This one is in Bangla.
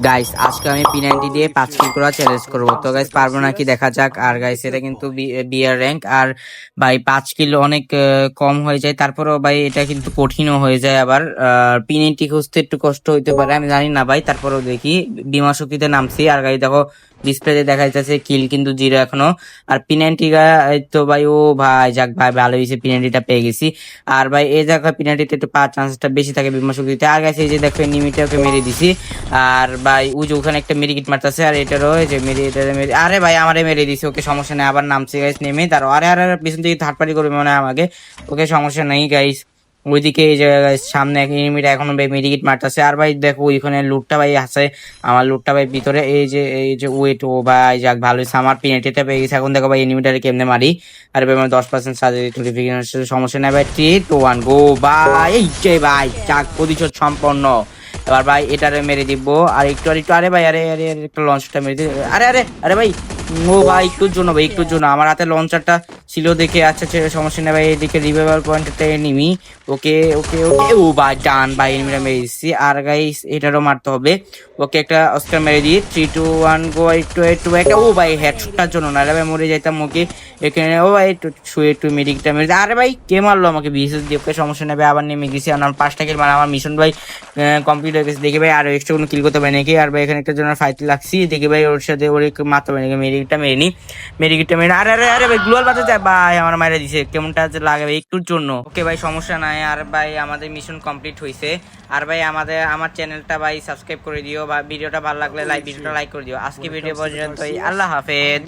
গাইস আজকে আমি P90 দিয়ে 5 কিল করা চ্যালেঞ্জ করব। তো গাইস পারবো নাকি দেখা যাক। আর গাইস এটা কিন্তু বিয়ার র্যাঙ্ক, আর ভাই 5 কিল অনেক কম হয়ে যায়, তারপরেও ভাই এটা কিন্তু কঠিনও হয়ে যায়। আবার P90 খুঁজতে একটু কষ্ট হইতে পারে, আমি জানি না ভাই, তারপরেও দেখি। বিমা শক্তিতে নামছি, আর গাইস দেখো ডিসপ্লেতে দেখা যাচ্ছে কিল কিন্তু 0 এখনো। আর P90 তো ভাই, ও ভাই যাক ভাই, ভালো হয়েছে P90টা পেয়ে গেছি। আর ভাই এই জায়গায় P90তে একটু পাওয়ার চান্সটা বেশি থাকে বিমা শক্তিতে। আর গাইস এই যে দেখো এনিমিটাকে মেরে দিছি। আর ভাই ওই যে ওখানে একটা মেডিকিট মারতেছে, আর এটারও যে আরে ভাই আমারে মেরে দিছে। ওকে সমস্যা নেই, আবার নামছে গাইস, নেমে তার আরে আরে আরে, পিছন থেকে থার্ড পার্টি করবে মনে হয় আমাকে। ওকে সমস্যা নেই গাইস। ওইদিকে এই যে guys, সামনে এক এনিমিটা এখনো মেডিকিট মারতেছে। আর ভাই দেখো ওইখানে লুটটা ভাই আছে, আমার লুটটা ভাই ভিতরে। এই যে ওয়েট, ও ভাই যাক ভালো হয়েছে, আমার পিনেটিতে পেয়ে গেছে। এখন দেখো ভাই এনিমিটারে কেমনে মারি। আর ভাই আমার 10% সার্জারি নোটিফিকেশন, সমস্যা নেই ভাই। 3 2 1 গো ভাই, এই যে ভাই যাক প্রতিশোধ সম্পন্ন। এবার ভাই এটারে মেরে দিব। আর একটু আর একটু, আরে ভাই আরে আরে আরে, একটা লঞ্চটা মেরে দিই। আরে আরে আরে ভাই, ও ভাই একটুর জন্য ভাই, একটুর জন্য আমার হাতে লঞ্চারটা ছিল দেখে। আচ্ছা আচ্ছা, সমস্যা নেই ভাই। এদিকে রিভাইভাল পয়েন্টটা নিমি। ওকে ওকে ওকে, ও ভাই ডান ভাই, এনিমিটা মেরে দিচ্ছি। আর গাইস এটারও মারতে হবে। ওকে একটা অস্কার মেরে দিই। 3 2 1 গো। একটু একটু একটা, ও ভাই হেডশটটার জন্য না রে ভাই, মরে যাইতাম। ওকে এখানে ও ভাই একটু শুয়ে একটু মেডিকটা মেরে দিই। আরে ভাই কে মারলো আমাকে? বিএসএস দিয়ে। ওকে সমস্যা নেই ভাই, আবার নেমে গেছি। আমার 5টা কিল, মানে আমার মিশন ভাই কমপ্লিট হয়ে গেছে। দেখি ভাই আর এক্সট্রা কোনো কিল করতে পারি নাকি। আর ভাই এখানে একটা জনের ফাইট লাগছি, দেখি ভাই ওর সাথে ওর মারতে পারি নাকি। মেডিকেটটা মেরে নি, মেডিকেটটা মেরে। আরে আরে আরে ভাই গ্লোয়াল বাজে যায় ভাই, আমার মাইরা দিছে। কেমনটা যে লাগে ভাই একটুর জন্য। ওকে ভাই সমস্যা নাই। আর ভাই আমাদের মিশন কমপ্লিট হয়েছে। আর ভাই আমার চ্যানেলটা ভাই সাবস্ক্রাইব করে দিও, বা ভিডিওটা ভালো লাগলে ভিডিওটা লাইক করে দিও। আজকে ভিডিও পর্যন্তই, আল্লাহ হাফেজ।